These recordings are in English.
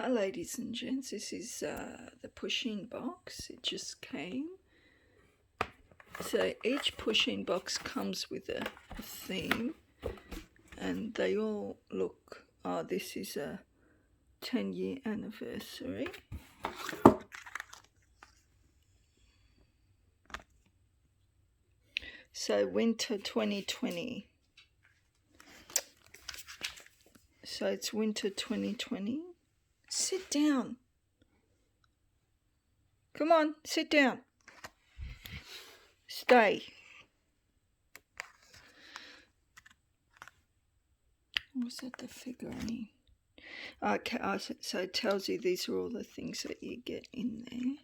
Hi ladies and gents, this is the pusheen box. It just came. So each pusheen box comes with a theme, and they all look, oh, this is a 10-year anniversary. So winter 2020. So it's winter 2020. Sit down. Come on, sit down. Stay. Was that the figurine? Okay, so it tells you these are all the things that you get in there.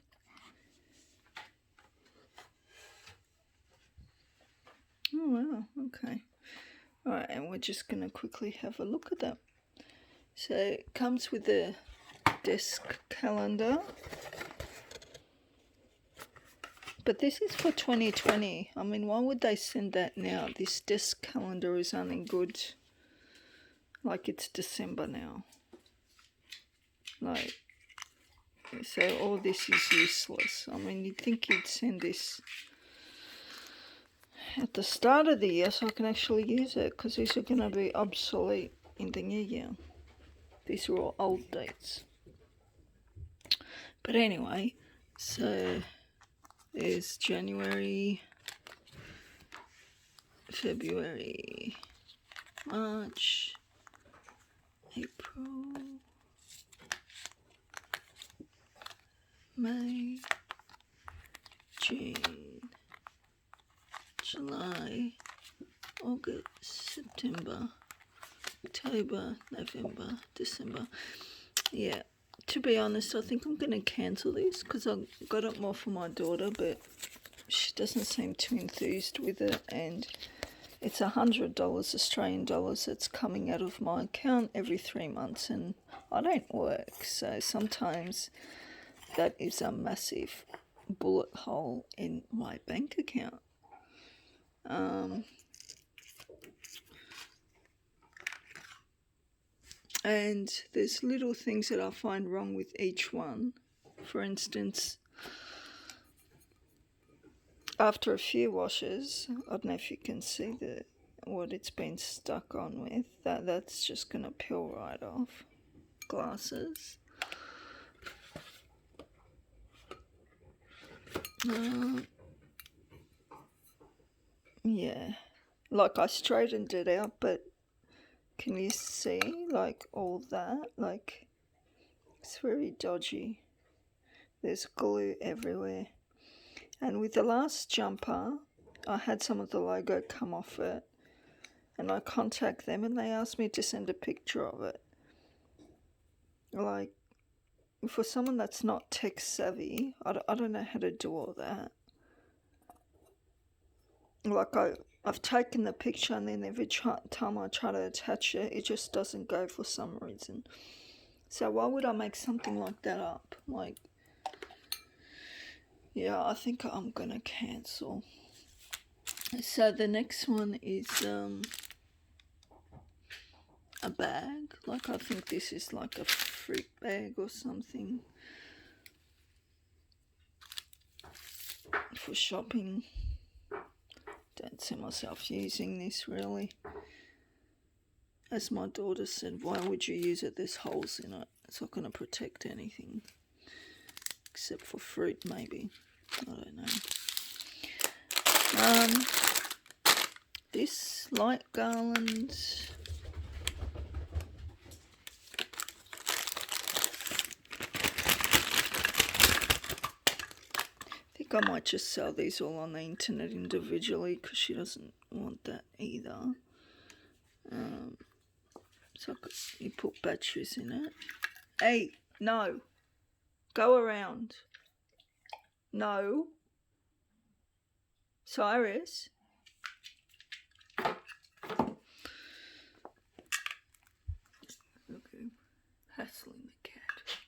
Oh wow, okay. Alright, and we're just going to quickly have a look at that. So it comes with a desk calendar. But this is for 2020. I mean, why would they send that now? This desk calendar is only good, like it's December now. Like, so all this is useless. I mean, you'd think you'd send this at the start of the year so I can actually use it, because these are going to be obsolete in the new year. These are all old dates. But anyway, so there's January, February, March, April, May, June, July, August, September, October, November, December. Yeah, to be honest, I think I'm going to cancel this because I got it more for my daughter, but she doesn't seem too enthused with it, and it's $100 Australian dollars that's coming out of my account every 3 months, and I don't work, so sometimes that is a massive bullet hole in my bank account. And there's little things that I find wrong with each one. For instance, after a few washes, I don't know if you can see what it's been stuck on with. That's just going to peel right off. Glasses. Yeah, like I straightened it out, but can you see, like, all that? Like, it's very dodgy. There's glue everywhere. And with the last jumper, I had some of the logo come off it, and I contact them and they asked me to send a picture of it. Like, for someone that's not tech savvy, I don't know how to do all that. Like, I've taken the picture, and then every time I try to attach it, it just doesn't go for some reason. So why would I make something like that up? Like, yeah, I think I'm gonna cancel. So the next one is a bag. Like, I think this is like a fruit bag or something for shopping. Don't see myself using this really. As my daughter said, why would you use it? There's holes in it. It's not going to protect anything. Except for fruit, maybe. I don't know. This light garland. I think I might just sell these all on the internet individually, because she doesn't want that either. So you put batteries in it. Hey, no. Go around. No. Cyrus. Look at him hassling the cat.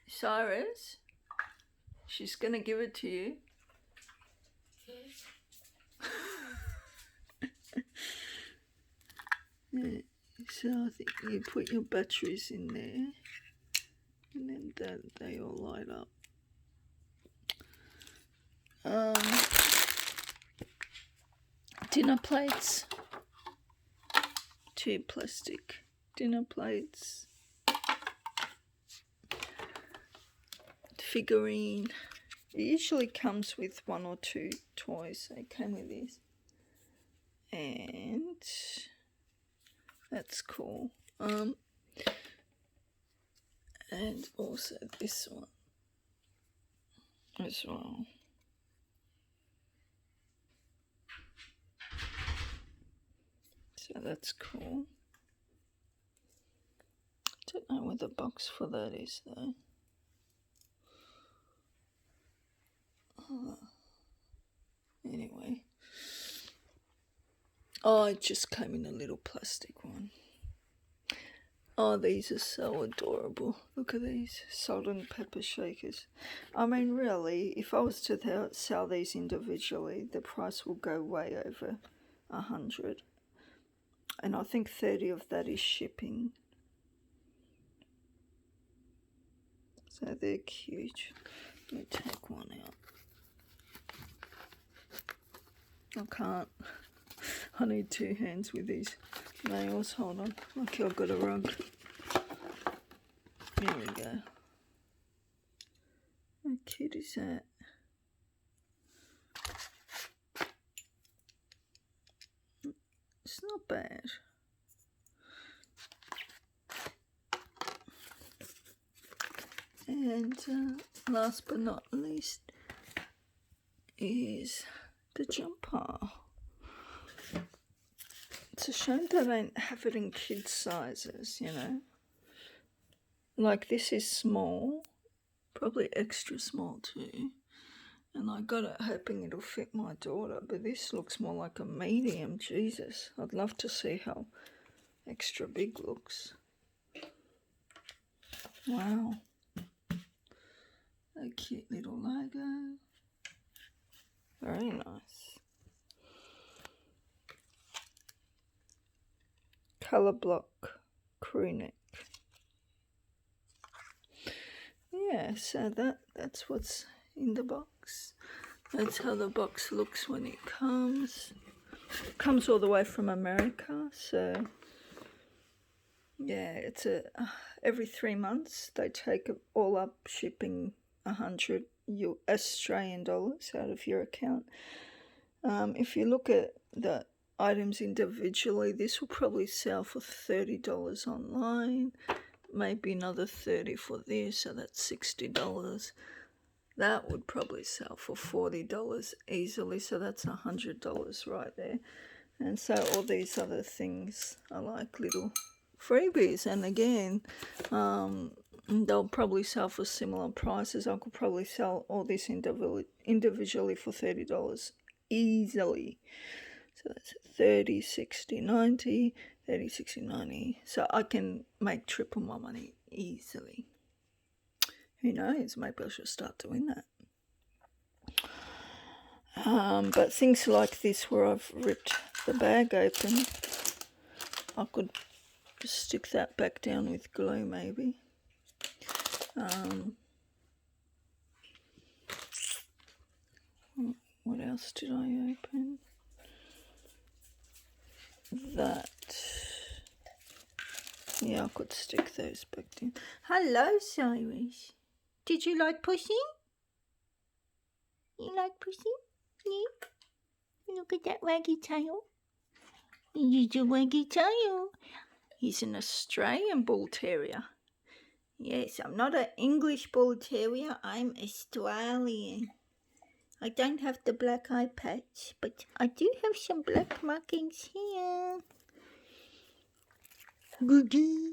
Cyrus. She's going to give it to you. Yeah, so I think you put your batteries in there. that they all light up. Dinner plates. 2 plastic dinner plates. Figurine. It usually comes with 1 or 2 toys. It came with this. And that's cool. And also this one as well. So that's cool. Don't know where the box for that is though. Anyway. Oh, it just came in a little plastic one. Oh, these are so adorable. Look at these salt and pepper shakers. I mean, really, if I was to sell these individually, the price will go way over 100. And I think 30 of that is shipping. So they're cute. Let me take one out. I can't. I need 2 hands with these nails. Hold on. Okay, I've got a rug. Here we go. How cute is that? It's not bad. And last but not least is the jumper. It's a shame they don't have it in kids' sizes, you know. Like this is small, probably extra small too. And I got it hoping it'll fit my daughter, but this looks more like a medium. Jesus, I'd love to see how extra big looks. Wow. A cute little logo. Very nice. Colour block crew neck. Yeah, so that's what's in the box. That's how the box looks when it comes. It comes all the way from America, so yeah, it's every 3 months they take it all up, shipping 100 Australian dollars out of your account. If you look at the items individually, this will probably sell for $30 online, maybe another 30 for this, so that's $60. That would probably sell for $40 easily, so that's $100 right there. And so all these other things are like little freebies, and again, they'll probably sell for similar prices. I could probably sell all this individually for $30 easily. So that's 30, 60, 90, 30, 60, 90. So I can make triple my money easily. Who knows? Maybe I should start doing that. But things like this where I've ripped the bag open, I could just stick that back down with glue maybe. What else did I open? That. Yeah, I could stick those back down. Hello, Cyrus. Did you like pusheen? You like pusheen? Yeah. Look at that waggy tail. He's a waggy tail. He's an Australian Bull Terrier. Yes, I'm not an English Bull Terrier. I'm Australian. I don't have the black eye patch, but I do have some black markings here. Googie.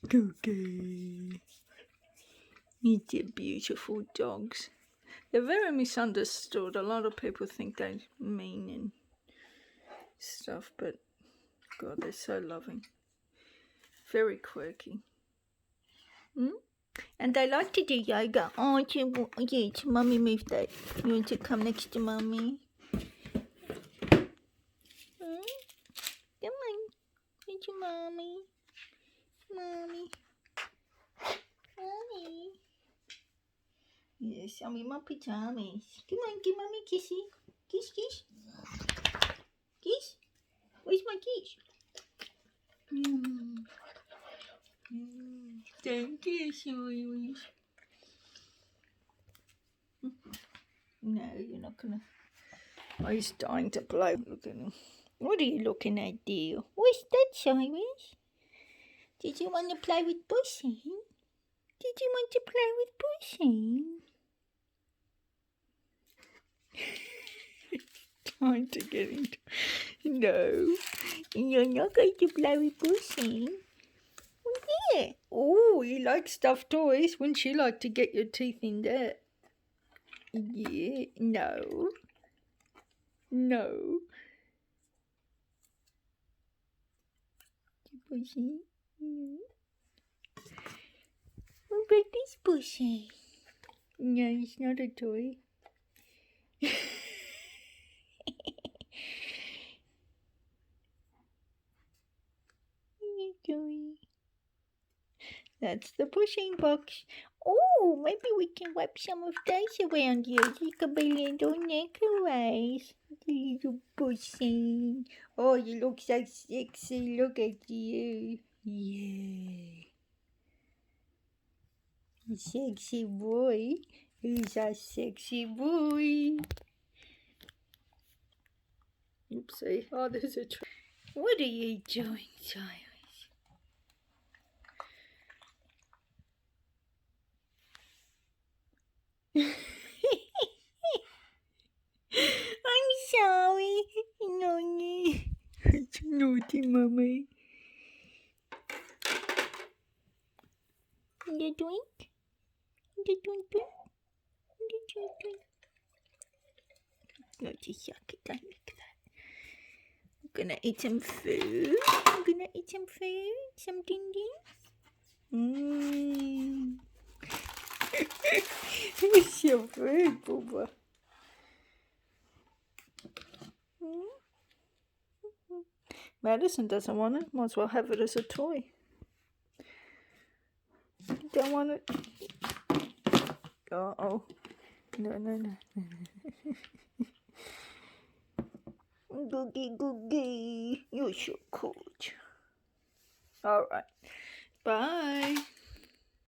Googie. They're beautiful dogs. They're very misunderstood. A lot of people think they're mean and stuff, but God, they're so loving. Very quirky. And they like to do yoga. Oh, yes, Mummy moved that. You want to come next to Mummy? Come on. Where's your Mommy? Mommy. pajamas. I'm in my pajamas. Come on, give mommy a kissy. Kiss, kiss. Kiss. Where's my kiss? Thank you, sweetie. No, you're not gonna. Oh, he's dying to play. Look at him. What are you looking at, dear? What's that, Cyrus? Did you want to play with pusheen? Did you want to play with pusheen? Trying to get him to... No, you're not going to play with pusheen. Yeah. Oh, you like stuffed toys. Wouldn't you like to get your teeth in there? Yeah. No. No. Pusheen. What about this pusheen? No, it's not a toy. That's the pusheen box. Oh, maybe we can wipe some of those around you. You can be little necklace. Little pusheen. Oh, you look so sexy. Look at you. Yeah. Sexy boy. He's a sexy boy. Oopsie. Oh, there's a tree. What are you doing, Cyrus? I'm sorry. Naughty. It's naughty, Mommy. You drink? You drink? You drink? No, just yuck it. Don't like that. I'm gonna eat some food. Some ding ding. It's your food, Bubba. Madison doesn't want it. Might as well have it as a toy. You don't want it? Oh. No. Googie. You're so cool. Alright.